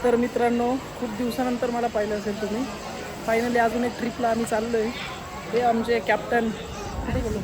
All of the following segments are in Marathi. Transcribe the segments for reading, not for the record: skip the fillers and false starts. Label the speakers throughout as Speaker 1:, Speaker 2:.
Speaker 1: तर मित्रांनो, खूप दिवसानंतर मला पाहिलं असेल तुम्ही. फायनली अजून एक ट्रिपला आम्ही चाललो आहे. हे आमचे कॅप्टन कुठे गेलो.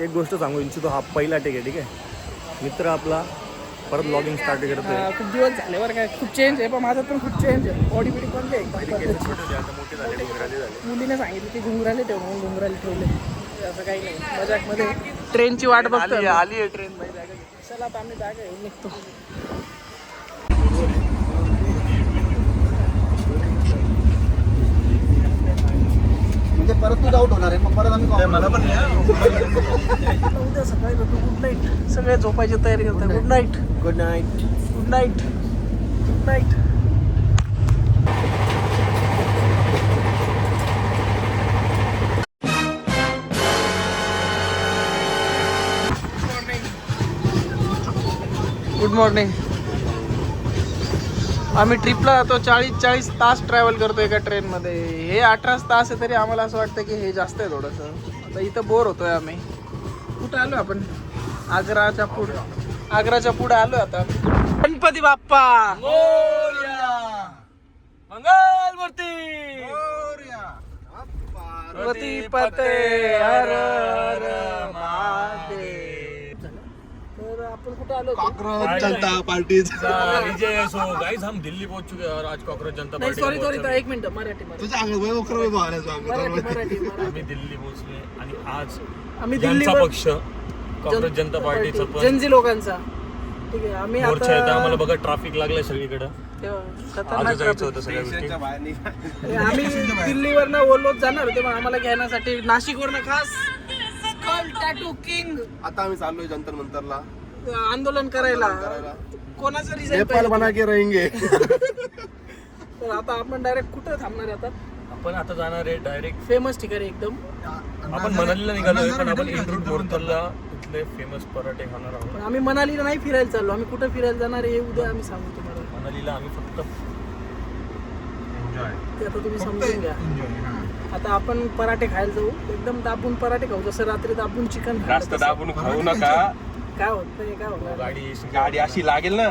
Speaker 2: एक गोष्ट सांगू इच्छितो, हा पहिला टेक आहे. ठीक आहे, मित्र आपला परत ब्लॉगिंग स्टार्ट करतोय.
Speaker 1: खूप दिवस झाले बरं काय, खूप चेंज आहे. पण माझं पण खूप चेंज आहे. बॉडी बिडी पण ते एकदम मुलीने सांगितलं की घुंगराले ठेव म्हणून घुंगराले ठेवले. असं काही नाही, मजाकमध्ये. ट्रेनची वाट बघतो.
Speaker 2: आली आहे ट्रेन.
Speaker 1: चला आता आम्ही जागा येऊन निघतो.
Speaker 3: म्हणजे परत तू आउट होणार आहे, मग परत आम्ही मला पण
Speaker 1: उद्या सकाळी भेटू. Good night. सगळे झोपायची तयारी करतात. Good night.
Speaker 3: Good night.
Speaker 1: Good night. Good night. Good morning. आम्ही ट्रिपला जातो. 40 तास ट्रॅव्हल करतो एका ट्रेनमध्ये. हे 18 तास आहे, तरी आम्हाला असं वाटतं की हे जास्त आहे थोडंसं. आता इथं बोर होतोय आम्ही. कुठं आलो आपण? आग्राच्या पुढे आलो आता. गणपती बाप्पा मंगलमूर्ती पते हर हर महादेव. तर आपण कुठं आलो?
Speaker 3: कॉकरोच जनता पार्टी.
Speaker 2: विजय असो गाइस, हम दिल्ली पहुंच चुके हैं और आज कॉकरोच जनता
Speaker 1: नाही,
Speaker 2: पार्टी.
Speaker 1: सॉरी एक मिनिट. मराठी
Speaker 3: तुझ्या अंग वय मारायचं
Speaker 2: आम्ही दिल्ली पोहोचले आणि आज
Speaker 1: आम्ही
Speaker 2: यांचा
Speaker 1: दिल्लीवर
Speaker 2: पक्ष कॉकरोच जनता पार्टीचा पण
Speaker 1: जनजी लोकांचा. ठीक आहे, आम्ही
Speaker 2: मोर्चा येतं.
Speaker 1: आता
Speaker 2: आम्हाला बघा ट्रॅफिक लागलंय सगळीकडे.
Speaker 1: खतरनाक
Speaker 2: आज जायचं होतं सगळ्या गोष्टी.
Speaker 1: आम्ही दिल्लीवरनं ओलोत जाणार होते, पण आम्हाला घेण्यासाठी नाशिकवरनं खास स्कल टॅटू किंग
Speaker 3: आता आम्ही चाललोय जंतर मंतरला
Speaker 1: आंदोलन करायला. कोणाचं रिझल्ट
Speaker 3: नेपाल बना के रहेंगे.
Speaker 1: तर आता आपण डायरेक्ट कुठं थांबणार आता?
Speaker 2: आपण आता जाणार आहे डायरेक्ट.
Speaker 1: फेमस ठिकाणी एकदम.
Speaker 2: आपण मनालीला निघालोय, पण आपण इंद्रूट बोरतलला इथले फेमस पराठे खाणार आहोत.
Speaker 1: पण आम्ही मनालीला नाही फिरायला चाललो. आम्ही कुठं फिरायला जाणार हे उद्या आम्ही सांगू तुम्हाला.
Speaker 2: मनालीला आम्ही फक्त
Speaker 1: ते आता तुम्ही समजून घ्या. आता आपण पराठे खायला जाऊ. एकदम दाबून पराठे खाऊ, जसं रात्री दाबून चिकन.
Speaker 4: जास्त दाबून खाऊ नका.
Speaker 1: काय होत नाही, काय होणार?
Speaker 4: गाडी अशी लागेल ना.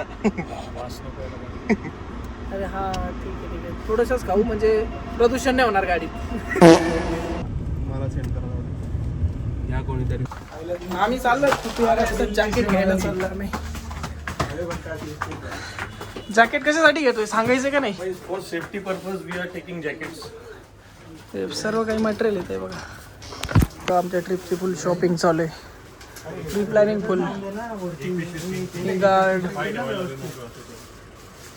Speaker 2: वास नको यायला.
Speaker 1: अरे हा, ठीक आहे. थोडंसंच खाऊ, म्हणजे प्रदूषण नाही होणार गाडीत.
Speaker 3: मला सेंड करा
Speaker 4: या कोणीतरी.
Speaker 1: आम्ही चाललो जॅकेट घ्यायला चाललो आम्ही. जॅकेट कशासाठी घेतोय सांगायचं का नाही?
Speaker 2: For safety purpose we are taking jackets.
Speaker 1: ते सर्व काही मटेरियल येते बघा. तर आमच्या ट्रिपची फुल शॉपिंग चालू आहे. प्री प्लॅनिंग फुल. Guard,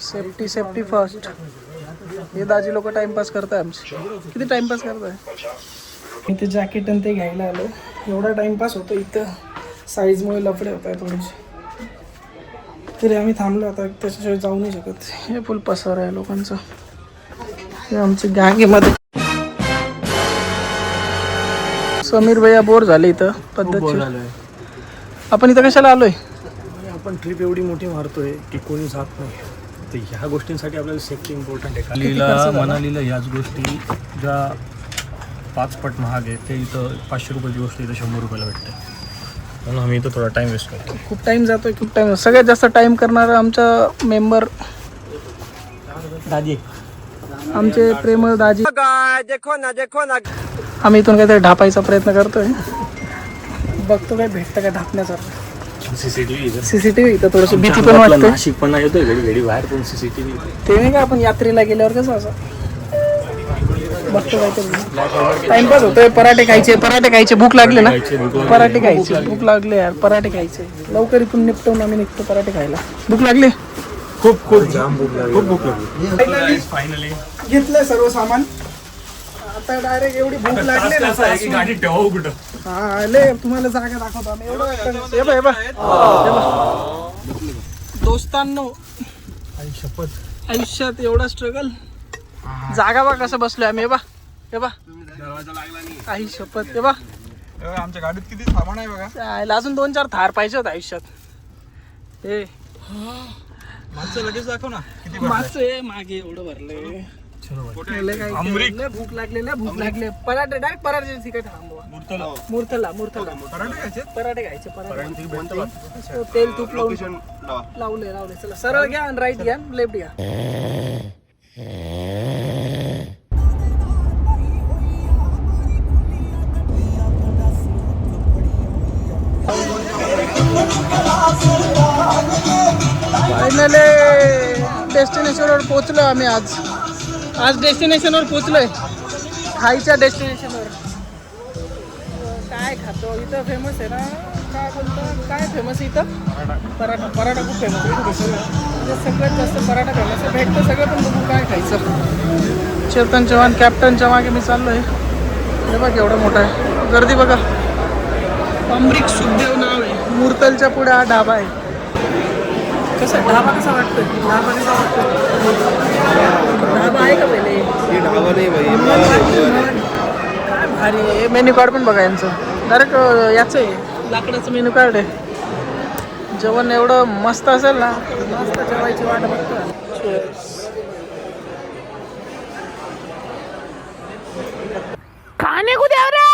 Speaker 1: safety first. हे दाजी लोक टाइमपास करताय आमचे. किती टाइमपास करताय? इथे जॅकेट आणि ते घ्यायला आलो. एवढा टाइमपास होतो इथं, साईजमुळे लफडे होत आहे थोडेसे. तरी आम्ही थांबलो आता, त्याच्याशिवाय जाऊ नाही शकत. हे फुल पसार आहे लोकांचं. हे आमची गँगेमध्ये. समीर भैया बोर झाले इथं पद्धतशीर. आपण इथं कशाला आलोय?
Speaker 2: आपण ट्रिप एवढी मोठी मारतोय की कोणी जात नाही. तर ह्या गोष्टींसाठी आपल्याला सेफ्टी इम्पॉर्टंट आहे. मनालीला याच गोष्टी ज्या 5 पट महाग आहे, ते इथं 500 रुपयाची गोष्ट इथं 100 रुपयाला भेटते. म्हणून आम्ही इथं थोडा टाइम वेस्ट करतो.
Speaker 1: खूप टाइम जातोय, खूप टाइम. सगळ्यात जास्त टाइम करणारा आमचा मेंबर
Speaker 2: दादी,
Speaker 1: आमचे प्रेमळ दाजी.
Speaker 4: देखो ना.
Speaker 1: आम्ही इथून काहीतरी ढापायचा प्रयत्न करतोय. बघतो काय भेटतं काय ढापण्यासारखं. सीसीटीव्ही इथं थोडंसं भीती पण वाटते.
Speaker 2: नाशिक पण येतोय घडी बाहेर पण सीसीटीव्ही.
Speaker 1: ते नाही का आपण यात्रेला गेल्यावर कसं असं बघतो काहीतरी. टाइमपास होतोय. पराठे खायचे. भूक लागले ना. पराठे खायचे. भूक लागले यार. पराठे खायचे. लवकर इथून निपटवून आम्ही निघतो पराठे खायला. भूक लागली
Speaker 2: खूप जाम भूक लागली. फायनली
Speaker 1: घेतलंय सर्व सामान. आता डायरेक्ट एवढी भूक लागली ना,
Speaker 2: गाडी ठेवा कुठं.
Speaker 1: हा ले तुम्हाला जागा दाखवतो आम्ही. एवढं हे बघ दोस्तांनो, आयुष्यात एवढा स्ट्रगल. जागा बा कसं बसलोय आम्ही. हे बा काही शपथ. हे बा
Speaker 4: आमच्या गाडीत किती सामान आहे बघा.
Speaker 1: अजून 2-4 थार पाहिजे होत आयुष्यात. हे
Speaker 4: मागचं लगेच दाखव ना किती
Speaker 1: मागचं हे मागे एवढं भरलंय. लय काय लय भूक लागले पराठे डायरेक्ट पराठे तिकडे थांबवा मुरथला पराठे घ्यायचे पराठे तेल तूप लावले चला सरळ घ्या आणि राईट घ्या लेफ्ट घ्या. फायनली डेस्टिनेशनवर पोहोचलो आम्ही आज डेस्टिनेशनवर पोहोचलोय खायच्या डेस्टिनेशनवर. काय खातो इथं फेमस आहे ना काय बोलतो काय फेमस इथं पराठा खूप फेमस आहे. सगळ्यात जास्त पराठा फेमस आहे भेटतं सगळं पण बघू काय खायचं. चेतन चव्हाण कॅप्टनच्या मागे मी चाललोय. हे बघ एवढं मोठं आहे गर्दी बघा. अमृत सुखदेव नाव आहे. मुरतलच्या पुढे हा ढाबा आहे. कसा ढाबा कसा वाटतोय ढाबा आहे का पहिले काय भारी आहे. मेन्यू कार्ड पण बघा यांचं डायरेक्ट याचं आहे लाकडाचं मेन्यू कार्ड आहे. जेवण एवढं मस्त असेल ना मस्त जेवायची वाट बघतो. खाने को द्या रे.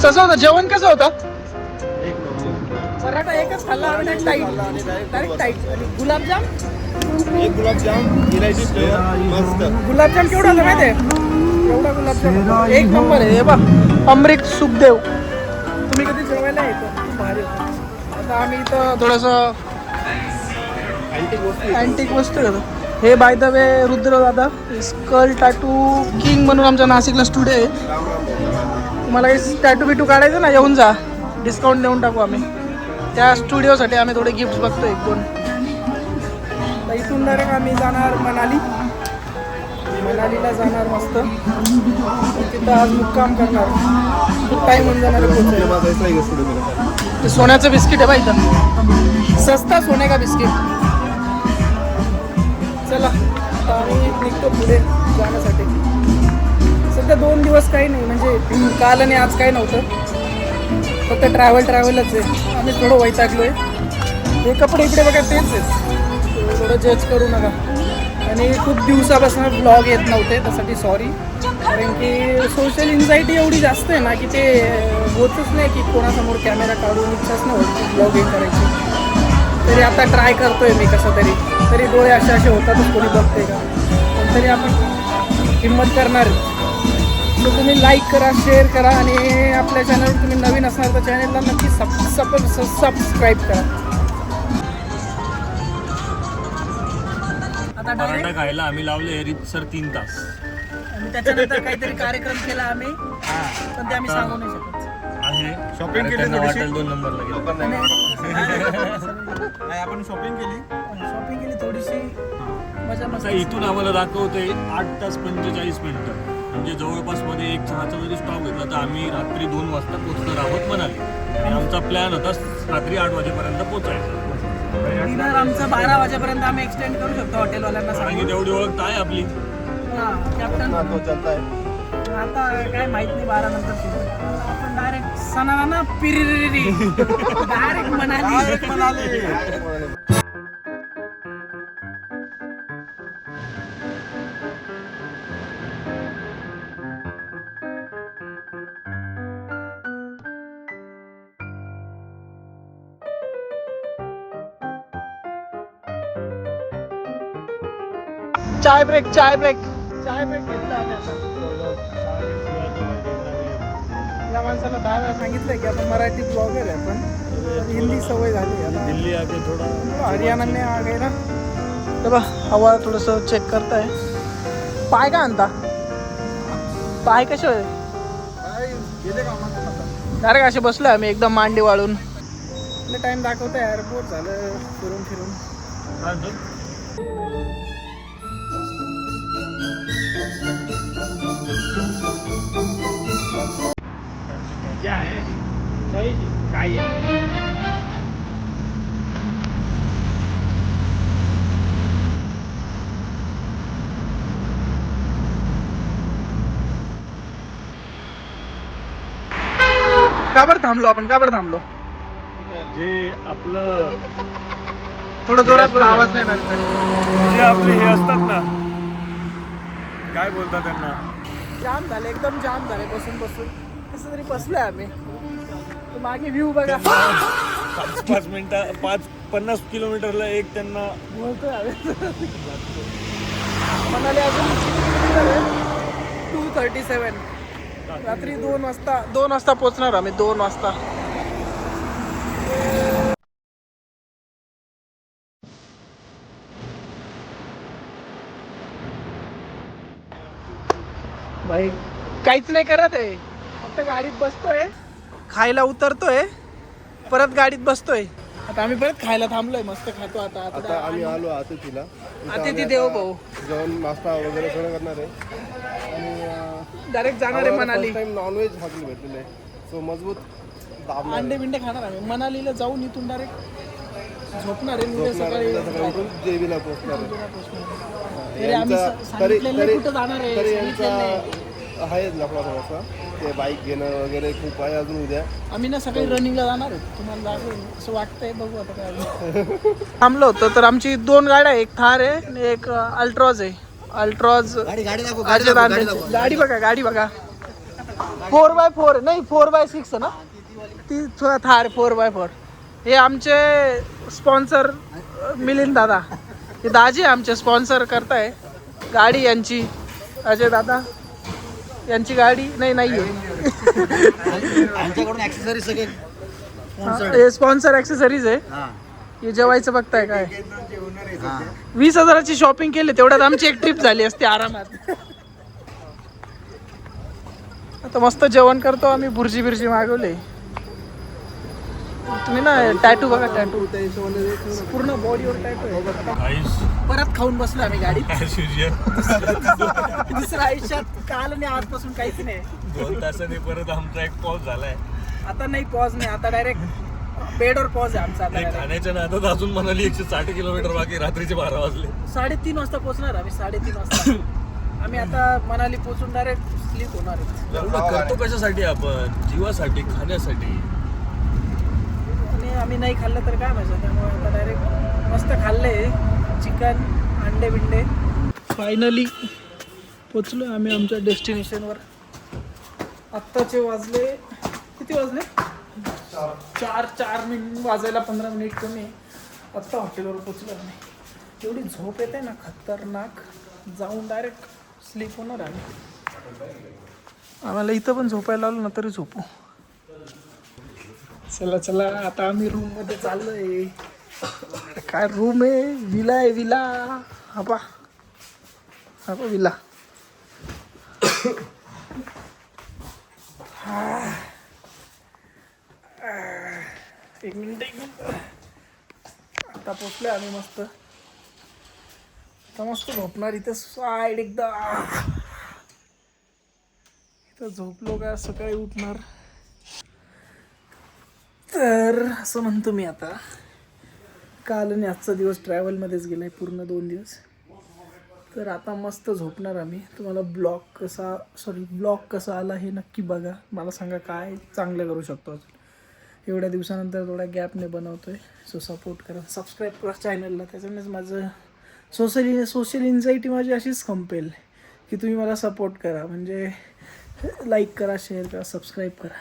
Speaker 1: कसं होतं जेवण कसं होतं. पराठा एकच खाल्ला आणि डायरेक्ट टाईट आणि गुलाबजाम गुलाबजाम केवढा होता माहिती आहे एवढा गुलाबजाम एक नंबर आहे. हे बघ अमृत सुखदेव तुम्ही कधी जेवायला येतो खूप भारी होतं. आता आम्ही इथं थोडंसं अँटिक वस्तू घेतो. हे बाय द वे रुद्र दादा स्कल टॅटू किंग म्हणून आमच्या नाशिकला स्टुडिओ आहे. तुम्हाला काही टॅटू बिटू काढायचं ना येऊन जा डिस्काउंट देऊन टाकू आम्ही. त्या स्टुडिओसाठी आम्ही थोडे गिफ्ट बघतो एक दोन. तर इथून डायरेक्ट आम्ही जाणार मनालीला जाणार मस्त तिथं आज मुक्काम करणार. खूप टाईम होऊन जाणार ते सोन्याचं बिस्किट आहे बा इथं सस्ता सोने का बिस्किट. चला आता आम्ही निघतो पुढे जाण्यासाठी. सध्या 2 दिवस काही नाही म्हणजे काल आणि आज काही नव्हतं फक्त ट्रॅव्हलच आहे. आम्ही थोडं वैतागलो आहे. हे कपडे इकडे बघा तेच आहेत थोडं जज करू नका. आणि खूप दिवसापासून ब्लॉग येत नव्हते त्यासाठी सॉरी. कारण की सोशल एन्झायटी एवढी जास्त आहे ना की ते होतच नाही की कोणासमोर कॅमेरा काढून इच्छाच नाही होत ब्लॉगिंग करायची. तरी आता ट्राय करतोय मी कसं तरी डोळे असे होतातच कोणी बघते का पण तरी आपण हिंमत करणार. तर तुम्ही लाईक करा शेअर करा आणि आपल्या चॅनलवर तुम्ही नवीन असणार तर चॅनलला नक्की सबस्क्राईब करा. आता
Speaker 2: पराठा खायला आम्ही लावले रितसर 3 तास
Speaker 1: आणि त्याच्यानंतर काहीतरी कार्यक्रम केला आम्ही पण ते आम्ही सांगू नाही शकत.
Speaker 2: आहे शॉपिंग केली वाटेल 2 नंबरला गेलो.
Speaker 4: आपण शॉपिंग केली
Speaker 1: थोडीशी मजा मस्त.
Speaker 2: इथून आम्हाला दाखवते 8 तास 45 मिनिटं म्हणजे जवळपास मध्ये एक चहाचा जरी स्टॉप घेतला तर आम्ही रात्री 2 वाजता पोहोचणार आहोत मनाली. आणि आमचा प्लॅन होता रात्री 8 वाजेपर्यंत पोहोचायचा.
Speaker 1: डिनर आमचं 12 वाजेपर्यंत आम्ही एक्सटेंड करू शकतो हॉटेलवाल्यांना
Speaker 2: कारण की तेवढी ओळख आहे आपली.
Speaker 1: कॅप्टन आता काय माहित नाही 12 नंतर आपण डायरेक्ट सणाना पिरिरी डायरेक्ट मनाली. चाय ब्रेक घेतला आम्ही आता. या माणसाला 10 वेळा सांगितलंय की आपण मराठी ब्लॉगर आहे पण हिंदी सवय झाली आता.
Speaker 2: दिल्ली आगे थोडा
Speaker 1: हरियाणा में आ गए ना. बघा हवा थोडंसं चेक करताय. पाय का आणता पाय कसे डायरेक्ट असे बसलो आम्ही एकदम मांडी वाळून. टाइम दाखवतोय एअरपोर्ट झालं फिरून. का बरं थांबलो आपण, का बरं थांबलो?
Speaker 2: जे आपलं
Speaker 1: थोडं जोरात बोला, आवाज नाही ना.
Speaker 2: जे आपले हे असतात ना, काय बोलतात त्यांना,
Speaker 1: जाम झाले, एकदम जाम झाले बसून बसून. कसं तरी बसलोय आम्ही. तो मागे व्ह्यू बघा.
Speaker 2: 5 मिनिटं 50 किलोमीटरला एक त्यांना
Speaker 1: बोलतोय आम्ही. म्हणाले अजून 2:37. रात्री 2 वाजता पोहोचणार आम्ही. 2 वाजता. भाई काहीच नाही करत आहे, फक्त गाडीत बसतोय, खायला उतरतोय, परत गाडीत बसतोय. आता आम्ही परत खायला थांबलोय, मस्त खातो आता.
Speaker 3: आता आम्ही आलो अतिथीला.
Speaker 1: अतिथी देव भाऊ.
Speaker 3: जेवण नाश्ता वगैरे सगळं करणार आहे आणि
Speaker 1: डायरेक्ट जाणार आहे मनाली.
Speaker 3: नॉनव्हेज हॉटेल भेटलेलं आहे, सो मजबूत दाबणार
Speaker 1: अंडे बिंडे खाणार आम्ही. मनालीला जाऊन इथून डायरेक्ट झोपणार आहे. उद्या सकाळी
Speaker 3: उठून देवीला पोहोचणार आहे.
Speaker 1: तरी आम्ही सांगितलेलं नाही कुठं जाणार आहे,
Speaker 3: तरी
Speaker 1: सांगितलेलं नाही.
Speaker 3: यांचा आहे लफडा थोडासा, ते बाईक घेणं वगैरे खूप आहे अजून उद्या.
Speaker 1: आम्ही ना सकाळी रनिंगला जाणार आहे. तुम्हाला लागेल असं वाटतंय, बघू आता काय. थांबलो होतो तर आमची 2 गाड्या, एक थार आहे आणि एक अल्ट्रॉज आहे. अल्ट्रॉज गाडी बघा, गाडी बघा. 4x4 नाही, 4x6 ना ती थार 4x4. हे आमचे स्पॉन्सर मिलिंद दादा, हे दाजी आमचे स्पॉन्सर करताय गाडी यांची. अजय दादा यांची गाडी नाही
Speaker 3: आमच्याकडून ॲक्सेसरीज सगळे
Speaker 1: हे स्पॉन्सर ॲक्सेसरीज आहे. हे जेवायचं बघताय काय, 20,000ची शॉपिंग केली, तेवढ्यात आमची एक ट्रिप झाली असते आरामात. आता मस्त जेवण करतो आम्ही. बुर्जी बिर्जी मागवले. तुम्ही ना टॅटू बघा, टॅटू पूर्ण बॉडीवर टॅटू आहे. परत खाऊन बसलो आम्ही गाडीत. दुसऱ्या आयुष्यात काल आणि आजपासून काहीच नाही.
Speaker 2: 2 तासांनी परत आमचा एक पॉज झालाय.
Speaker 1: आता नाही पॉज नाही, आता डायरेक्ट बेडवर पॉज आहे आमचा. आता
Speaker 2: खाण्याच्या नादात अजून म्हणाली 160 किलोमीटर बाकी. रात्रीचे 12 वाजले.
Speaker 1: 3:30 वाजता पोहोचणार आम्ही. 3:30 वाजता आम्ही आता मनाली पोहोचून डायरेक्ट स्लीप होणार आहे.
Speaker 2: एवढं करतो कशासाठी आपण? जीवासाठी, खाण्यासाठी.
Speaker 1: आणि आम्ही नाही खाल्लं तर काय माहिती. त्यामुळे आता डायरेक्ट मस्त खाल्लंय चिकन, अंडे बिंडे. फायनली पोचलो आम्ही आमच्या डेस्टिनेशनवर. आत्ताचे वाजले किती वाजले? 4 मिनिट वाजायला 15 मिनिट कमी. आत्ता हॉटेलवर पोचलो आम्ही. एवढी झोप येते ना खतरनाक. जाऊन डायरेक्ट स्लीप होणार आम्ही. आम्हाला इथं पण झोपायला आलो ना तरी झोपू. चला आता आम्ही रूम मध्ये चाललोय. काय रूम आहे, विला आहे, विला. हा पा विला. एक मिनिट. आता पोचलोय आम्ही मस्त. आता मस्त झोपणार इथं साईड एकदा. इथं झोपलो का सकाळी उठणार. तर असं म्हणतो मी आता. काल आणि आजचा दिवस ट्रॅव्हलमध्येच गेलाय पूर्ण 2 दिवस. तर आता मस्त झोपणार आम्ही. तुम्हाला ब्लॉग कसा आला हे नक्की बघा. मला सांगा काय चांगलं करू शकतो अजून. एवढ्या दिवसानंतर थोडा गॅपने बनवतोय. सो सपोर्ट करा, सबस्क्राईब करा चॅनलला. त्याच्यामुळेच माझं सोशल एन्झायटी माझी अशीच संपेल की तुम्ही मला सपोर्ट करा. म्हणजे लाईक करा, शेअर करा, सबस्क्राईब करा.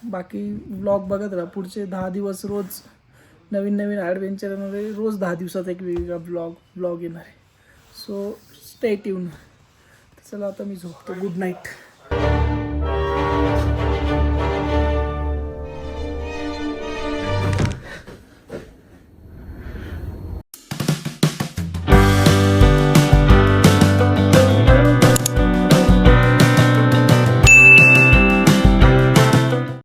Speaker 1: बाकी ब्लॉग बघत राहा. पुढचे 10 दिवस रोज नवीन ॲडव्हेंचरमध्ये रोज 10 दिवसात एक वेगवेगळा ब्लॉग येणार आहे. So stay tune. चला आता मी झोपतो. Good night.